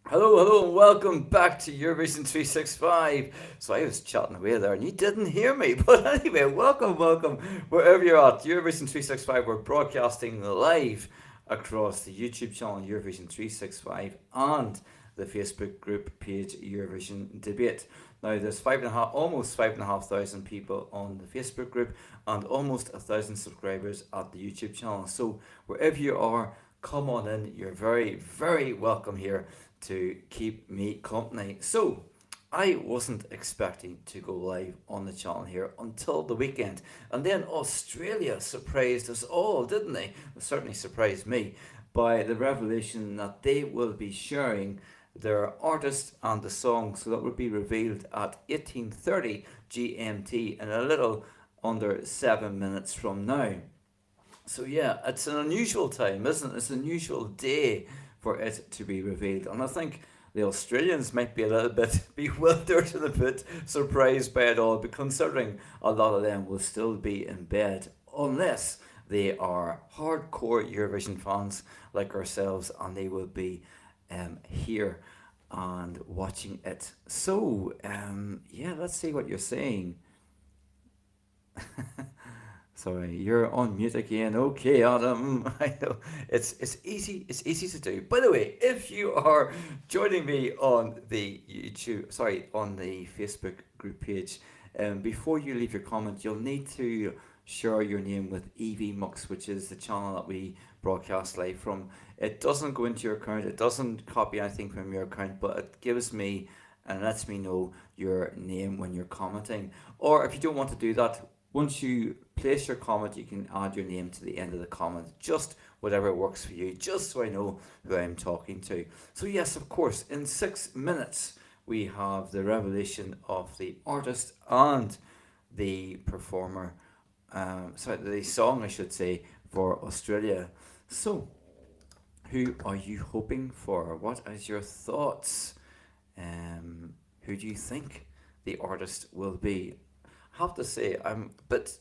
Hello, and welcome back to Eurovision 365. So I was chatting away there and you didn't hear me. But anyway, welcome, wherever you're at. Eurovision 365, we're broadcasting live across the YouTube channel Eurovision 365 and the Facebook group page Eurovision Debate. Now there's almost 5,500 people on the Facebook group and almost 1,000 subscribers at the YouTube channel. So wherever you are, come on in. You're very welcome here to keep me company. So, I wasn't expecting to go live on the channel here until the weekend. And then Australia surprised us all, didn't they? It certainly surprised me by the revelation that they will be sharing their artist and the song. So that will be revealed at 18:30 GMT in a little under 7 minutes from now. So yeah, it's an unusual time, isn't it? It's an unusual day for it to be revealed. And I think the Australians might be a little bit bewildered and a bit surprised by it all, but considering a lot of them will still be in bed unless they are hardcore Eurovision fans like ourselves and they will be here and watching it. So, yeah, let's see what you're saying. Sorry, you're on mute again. Okay, Adam. I know it's easy to do. By the way, if you are joining me on the on the Facebook group page, before you leave your comment, you'll need to share your name with EV Mux, which is the channel that we broadcast live from. It doesn't go into your account. It doesn't copy anything from your account, but it gives me and lets me know your name when you're commenting. Or if you don't want to do that, once you place your comment, you can add your name to the end of the comment, just whatever works for you, just so I know who I'm talking to. So yes, of course, in 6 minutes, we have the revelation of the artist and the performer, the song, I should say, for Australia. So, who are you hoping for? What is your thoughts? Who do you think the artist will be? Have to say I'm a bit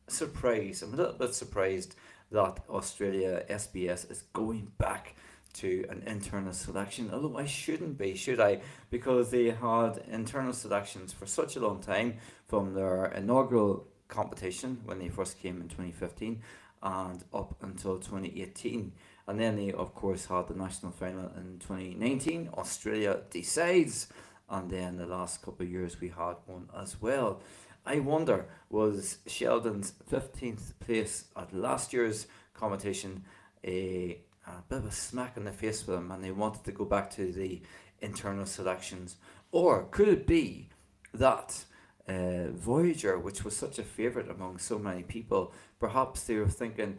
surprised. I'm a little bit surprised that Australia SBS is going back to an internal selection. Although I shouldn't be, should I? Because they had internal selections for such a long time, from their inaugural competition when they first came in 2015 and up until 2018. And then they of course had the national final in 2019. Australia decides, and then the last couple of years we had one as well. I wonder, was Sheldon's 15th place at last year's competition a bit of a smack in the face for them and they wanted to go back to the internal selections? Or could it be that Voyager, which was such a favourite among so many people, perhaps they were thinking,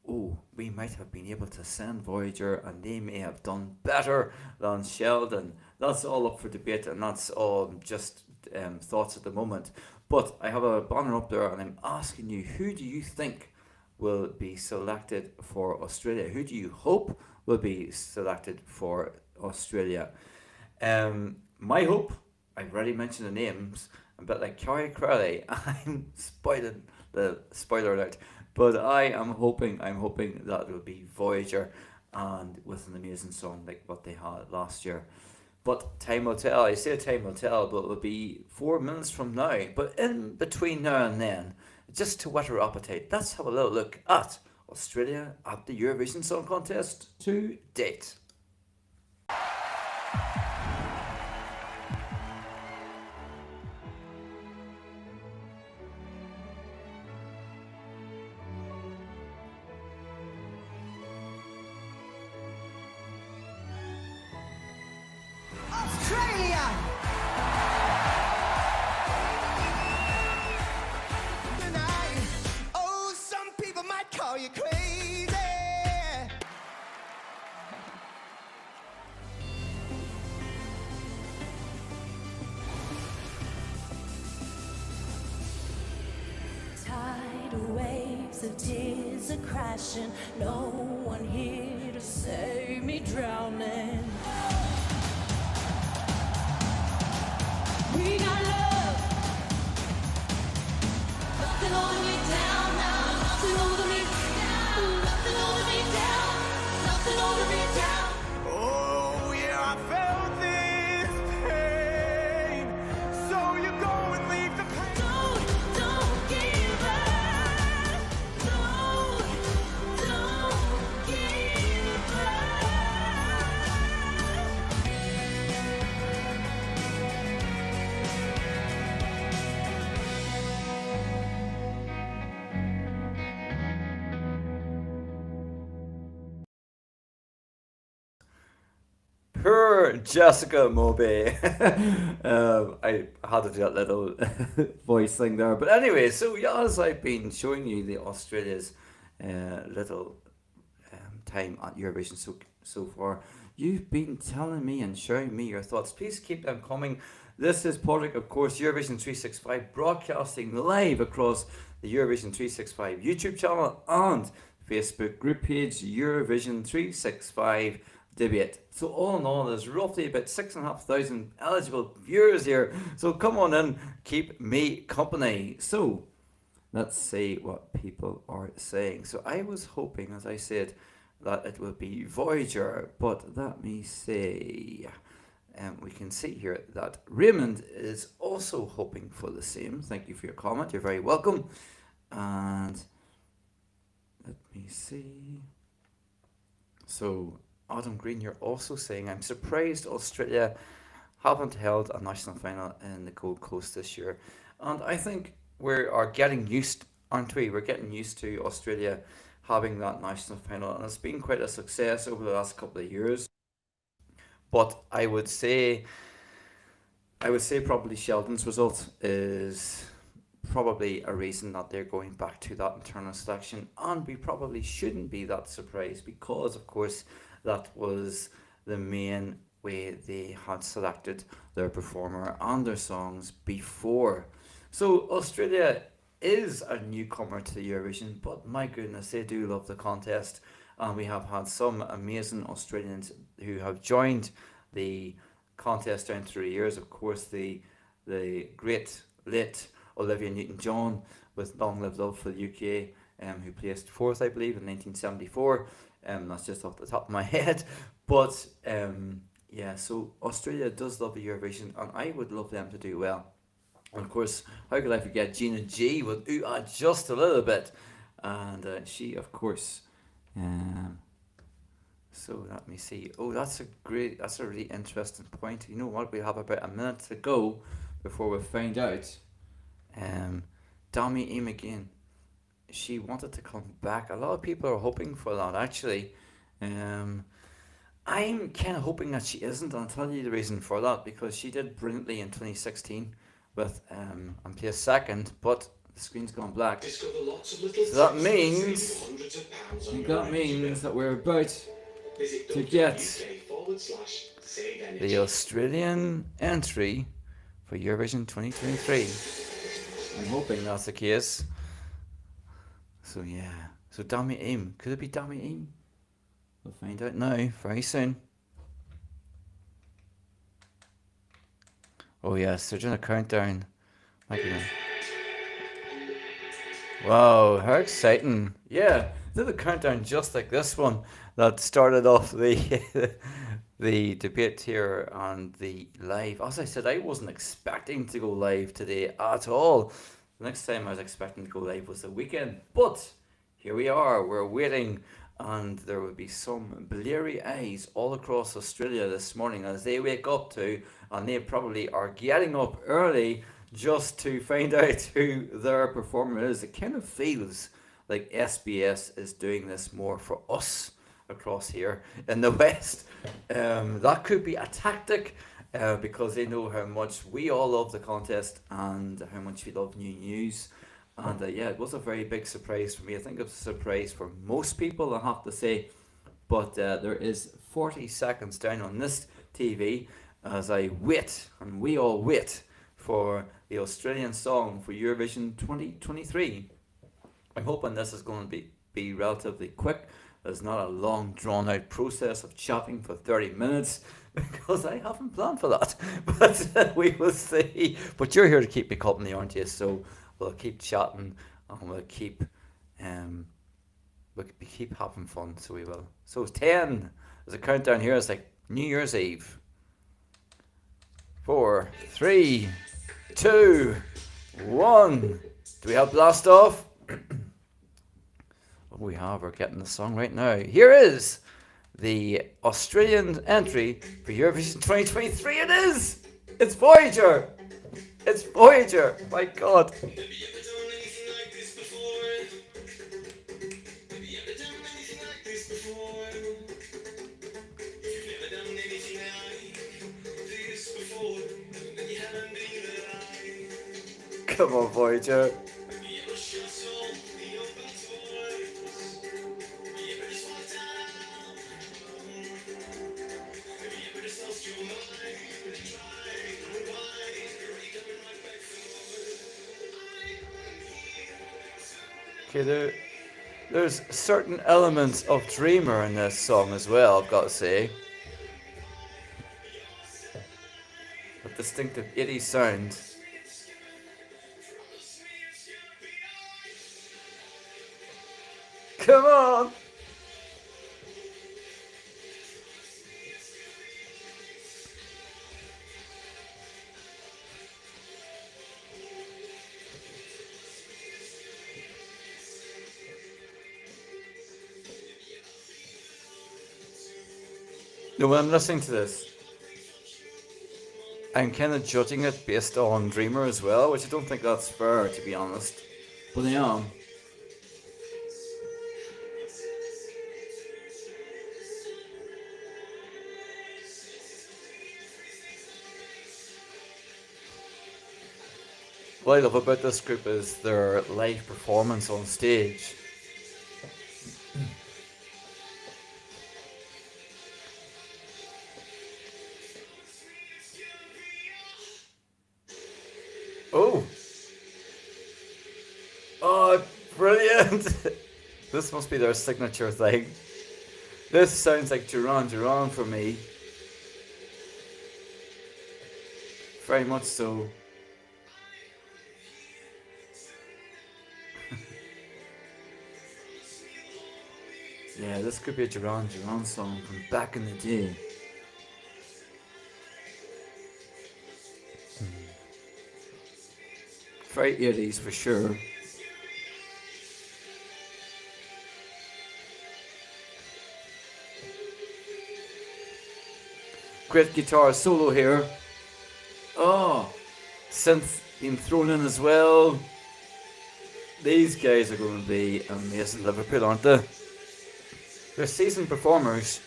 oh, we might have been able to send Voyager and they may have done better than Sheldon. That's all up for debate and that's all just thoughts at the moment. But I have a banner up there and I'm asking you, who do you think will be selected for Australia? Who do you hope will be selected for Australia? My hope, I've already mentioned the names, a bit like Carrie Crowley. I'm spoiling the spoiler alert, but I'm hoping that it will be Voyager and with an amazing song like what they had last year. But time will tell. I say time will tell, but it will be 4 minutes from now. But in between now and then, just to whet our appetite, let's have a little look at Australia at the Eurovision Song Contest to date. Australia! Tonight, oh, some people might call you crazy. Tidal waves of tears are crashing. No one here to save me drowning. We got love. Nothing holding me down now. Nothing holding me down. Nothing holding me down. Nothing holding me down. Oh, yeah, I felt Poor Jessica Moby. I had to do that little voice thing there. But anyway, so yeah, as I've been showing you the Australia's little time at Eurovision so far, you've been telling me and sharing me your thoughts. Please keep them coming. This is Patrick, of course, Eurovision 365, broadcasting live across the Eurovision 365 YouTube channel and Facebook group page, Eurovision 365 debate. So all in all, there's roughly about 6,500 eligible viewers here. So come on in, keep me company. So let's see what people are saying. So I was hoping, as I said, that it would be Voyager, but let me see. We can see here that Raymond is also hoping for the same. Thank you for your comment. You're very welcome. And let me see. So Adam Green, you're also saying, I'm surprised Australia haven't held a national final in the Gold Coast this year. And I think we are getting used, aren't we? We're getting used to Australia having that national final, and it's been quite a success over the last couple of years. But I would say probably Sheldon's result is probably a reason that they're going back to that internal selection, and we probably shouldn't be that surprised because, of course, that was the main way they had selected their performer and their songs before. So Australia is a newcomer to the Eurovision, but my goodness, they do love the contest, and we have had some amazing Australians who have joined the contest down through the years. Of course, the great late Olivia Newton-John with Long Live Love for the UK, who placed fourth, I believe, in 1974. That's just off the top of my head. But yeah, so Australia does love the Eurovision, and I would love them to do well. And of course, how could I forget Gina G with Ooh Ah Just a Little Bit. And she, of course, so let me see. Oh, that's a really interesting point. You know what? We have about a minute to go before we find out. Dami Im again. She wanted to come back. A lot of people are hoping for that, actually. I'm kind of hoping that she isn't. I'll tell you the reason for that, because she did brilliantly in 2016 with and placed second, but the screen's gone black. So that means that we're about to get the Australian entry for Eurovision 2023. I'm hoping that's the case. So yeah. So Dami Im. Could it be Dami Im? We'll find out now, very soon. Oh yes, they're doing a countdown. My goodness. Wow, how exciting. Yeah, did a countdown just like this one that started off the the debate here on the live. As I said, I wasn't expecting to go live today at all. The next time I was expecting to go live was the weekend. But here we are, we're waiting, and there will be some bleary eyes all across Australia this morning as they wake up to, and they probably are getting up early just to find out who their performer is. It kind of feels like SBS is doing this more for us across here in the West. That could be a tactic because they know how much we all love the contest and how much we love new news. And yeah, it was a very big surprise for me. I think it was a surprise for most people, I have to say. But there is 40 seconds down on this TV as I wait, and we all wait, for the Australian song for Eurovision 2023. I'm hoping this is going to be relatively quick. There's not a long drawn out process of chatting for 30 minutes because I haven't planned for that. But we will see. But you're here to keep me company, aren't you? So we'll keep chatting and we'll keep having fun. So we will. So 10. There's a countdown here. It's like New Year's Eve. 4, 3, 2, 1. Do we have blast off? Oh, we have. We're getting the song right now. Here is the Australian entry for Eurovision 2023. It is! It's Voyager! It's Voyager! My God. Come on, Voyager. Okay, there's certain elements of Dreamer in this song as well, I've got to say. A distinctive 80s sound. Come on! No, when I'm listening to this, I'm kind of judging it based on Dreamer as well, which I don't think that's fair, to be honest. But I am. What I love about this group is their live performance on stage. Oh! Oh, brilliant! This must be their signature thing. This sounds like Duran Duran for me. Very much so. Yeah, this could be a Duran Duran song from back in the day. Very 80s for sure. Great guitar solo here. Oh, synth being thrown in as well. These guys are going to be amazing Liverpool, aren't they? They're seasoned performers.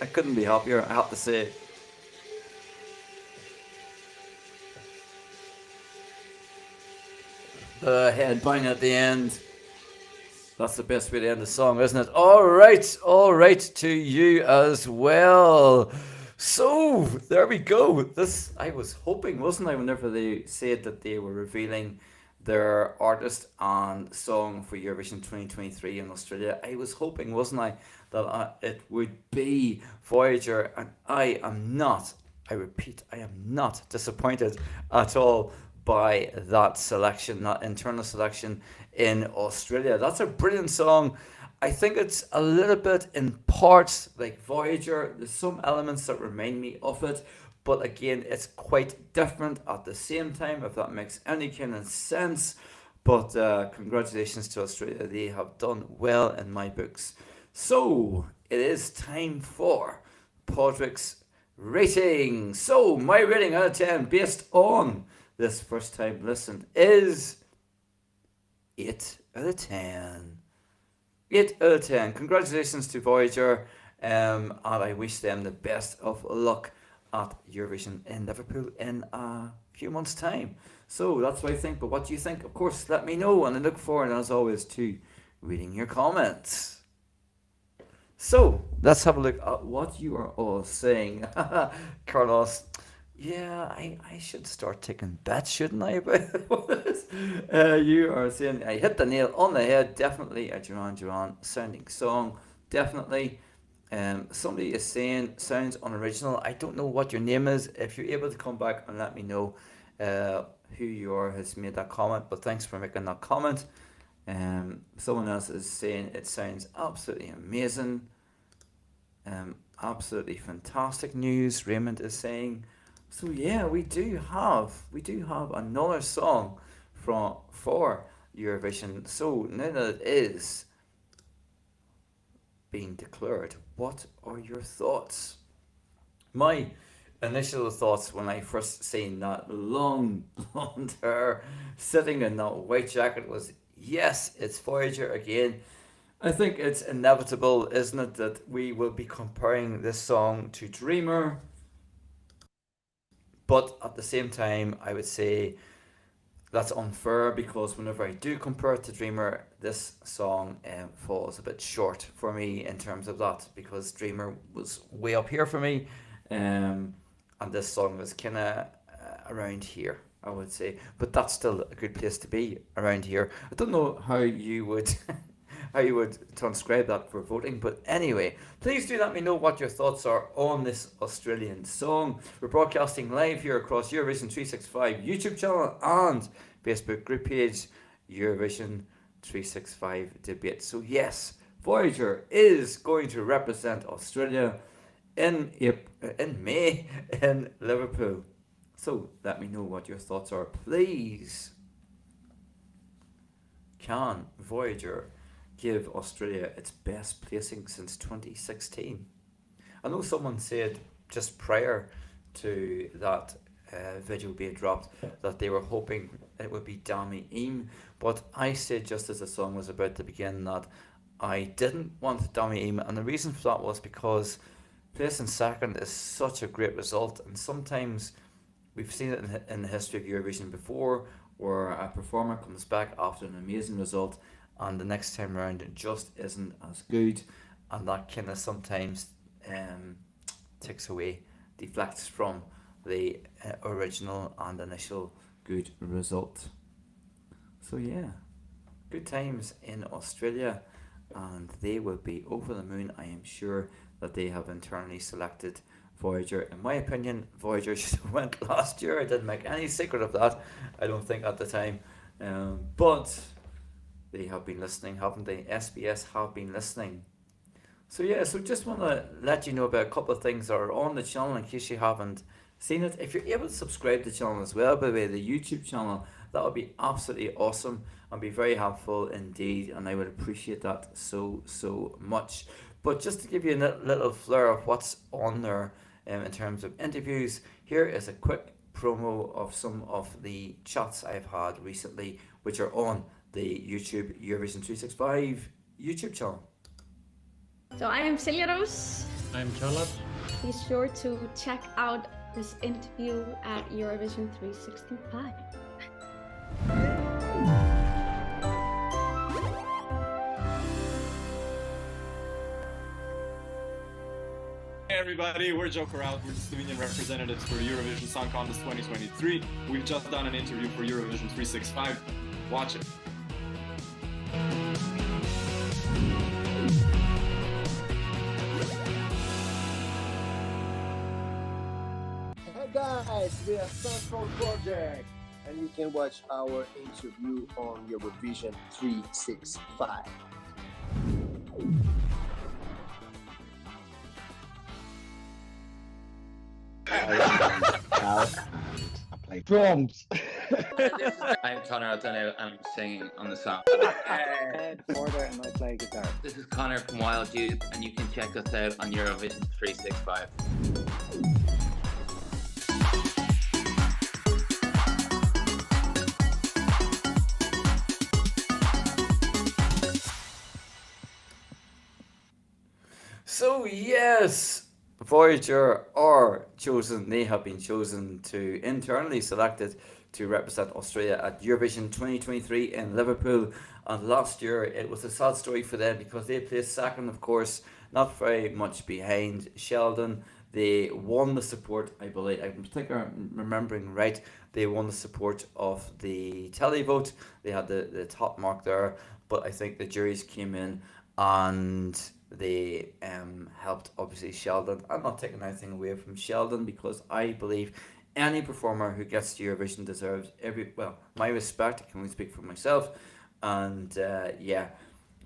I couldn't be happier, I have to say. The head bang at the end. That's the best way to end the song, isn't it? All right to you as well. So there we go. This I was hoping, wasn't I, whenever they said that they were revealing their artist and song for Eurovision 2023 in Australia. I was hoping, wasn't I, that it would be Voyager, and I am not. I repeat, I am not disappointed at all by that selection, that internal selection in Australia. That's a brilliant song. I think it's a little bit in parts like Voyager. There's some elements that remind me of it, but again, it's quite different at the same time, if that makes any kind of sense. But congratulations to Australia. They have done well in my books. So it is time for Podrick's rating. So my rating out of 10 based on this first time listened is 8 out of 10. 8 out of 10. Congratulations to Voyager, and I wish them the best of luck at Eurovision in Liverpool in a few months' time. So that's what I think, but what do you think? Of course, let me know, and I look forward, as always, to reading your comments. So let's have a look at what you are all saying. Carlos, yeah, I should start taking bets, shouldn't I? You are saying I hit the nail on the head. Definitely a Duran Duran sounding song. Definitely. Somebody is saying sounds unoriginal. I don't know what your name is. If you're able to come back and let me know who you are has made that comment, but thanks for making that comment. Someone else is saying it sounds absolutely amazing. Absolutely fantastic news, Raymond is saying. So yeah, we do have another song for Eurovision. So now that it is being declared, what are your thoughts? My initial thoughts when I first seen that long blonde hair sitting in that white jacket was, yes, it's Voyager again. I think it's inevitable, isn't it, that we will be comparing this song to Dreamer. But at the same time, I would say that's unfair because whenever I do compare it to Dreamer, this song falls a bit short for me in terms of that because Dreamer was way up here for me, and this song was kind of around here, I would say. But that's still a good place to be around here. I don't know how you would how you would transcribe that for voting. But anyway, please do let me know what your thoughts are on this Australian song. We're broadcasting live here across Eurovision 365 YouTube channel and Facebook group page, Eurovision 365 debate. So yes, Voyager is going to represent Australia in May in Liverpool. So let me know what your thoughts are, please. Can Voyager give Australia its best placing since 2016? I know someone said just prior to that video being dropped that they were hoping it would be Dami Eam, but I said just as the song was about to begin that I didn't want Dami Eam, and the reason for that was because placing second is such a great result, and sometimes we've seen it in the history of Eurovision before, where a performer comes back after an amazing result, and the next time around it just isn't as good, and that kind of sometimes takes away, deflects from the original and initial good result. So yeah, good times in Australia, and they will be over the moon. I am sure that they have internally selected Voyager. In my opinion, Voyager should have went last year. I didn't make any secret of that, I don't think, at the time. But they have been listening, haven't they? SBS have been listening. So yeah, so just want to let you know about a couple of things that are on the channel in case you haven't seen it. If you're able to subscribe to the channel as well, by the way, the YouTube channel, that would be absolutely awesome and be very helpful indeed, and I would appreciate that so much. But just to give you a little flair of what's on there in terms of interviews, here is a quick promo of some of the chats I've had recently, which are on the YouTube Eurovision 365 YouTube channel. So I am Celia Rose. I'm Charlotte. Be sure to check out this interview at Eurovision 365. Hey everybody, we're Joker Out. We're the Slovenian representatives for Eurovision Song Contest 2023. We've just done an interview for Eurovision 365. Watch it. Hey guys, we are Central Project, and you can watch our interview on Eurovision 365. I play drums. I'm Connor O'Donnell and I'm singing on the song. Porter and I play guitar. This is Connor from Wild Youth and you can check us out on Eurovision 365. So yes, Voyager are chosen. They have been chosen to internally selected to represent Australia at Eurovision 2023 in Liverpool. And last year it was a sad story for them because they placed second, of course, not very much behind Sheldon. They won the support, I believe. I think I'm remembering right. They won the support of the televote. They had the top mark there, but I think the juries came in and they helped obviously Sheldon. I'm not taking anything away from Sheldon because I believe any performer who gets to Eurovision deserves my respect. I can only speak for myself, and yeah,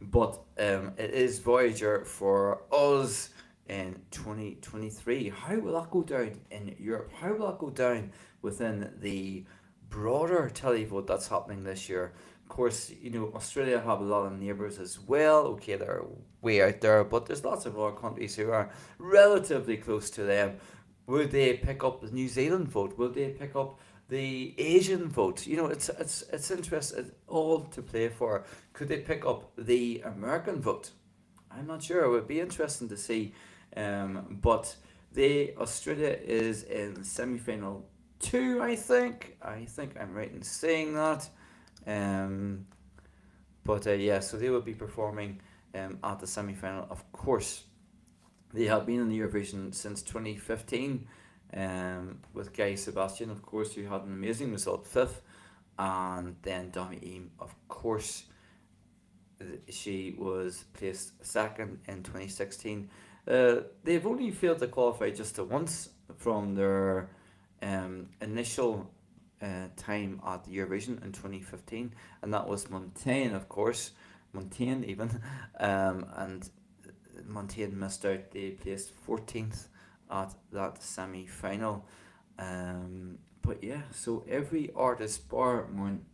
but it is Voyager for us in 2023. How will that go down in Europe? How will that go down within the broader televote that's happening this year? Of course, you know, Australia have a lot of neighbours as well. Okay, they're way out there, but there's lots of other countries who are relatively close to them. Will they pick up the New Zealand vote? Will they pick up the Asian vote? You know, it's interesting. It's all to play for. Could they pick up the American vote? I'm not sure. It would be interesting to see. But Australia is in semi-final two, I think. I think I'm right in saying that. Um, but yeah, so they will be performing at the semi final. Of course, they have been in the Eurovision since 2015 with Guy Sebastian, of course, who had an amazing result, fifth. And then Dami Eam, of course, she was placed second in 2016. They've only failed to qualify just once from their initial time at the Eurovision in 2015, and that was Montaigne, of course, Montaigne even, and Montaigne missed out. They placed 14th at that semi-final. But yeah, so every artist bar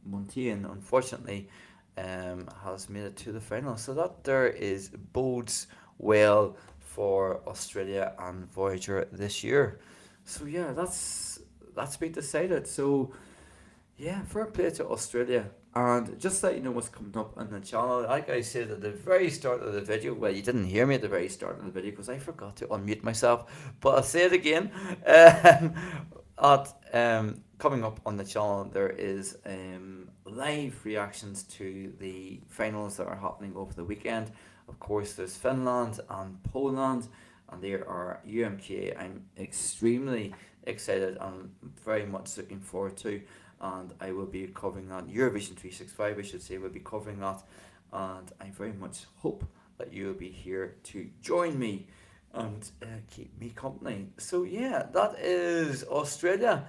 Montaigne, unfortunately, has made it to the final. So that there is bodes well for Australia and Voyager this year. So yeah, that's been decided. So yeah, fair play to Australia. And just to let you know what's coming up on the channel, like I said at the very start of the video, well, you didn't hear me at the very start of the video because I forgot to unmute myself, but I'll say it again. Coming up on the channel, there is live reactions to the finals that are happening over the weekend. Of course, there's Finland and Poland, and there are UMK. I'm extremely excited and very much looking forward to, and I will be covering that. Eurovision 365, I should say, will be covering that, and I very much hope that you will be here to join me and keep me company. So yeah, that is Australia,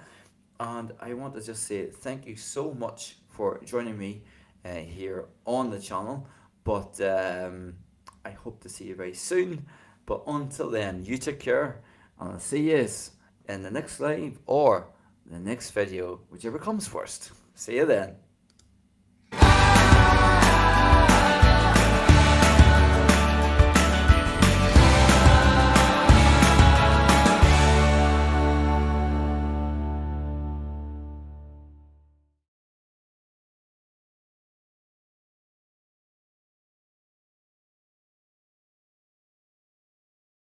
and I want to just say thank you so much for joining me here on the channel, but I hope to see you very soon. But until then, you take care, and I'll see you in the next live or the next video, whichever comes first. See you then.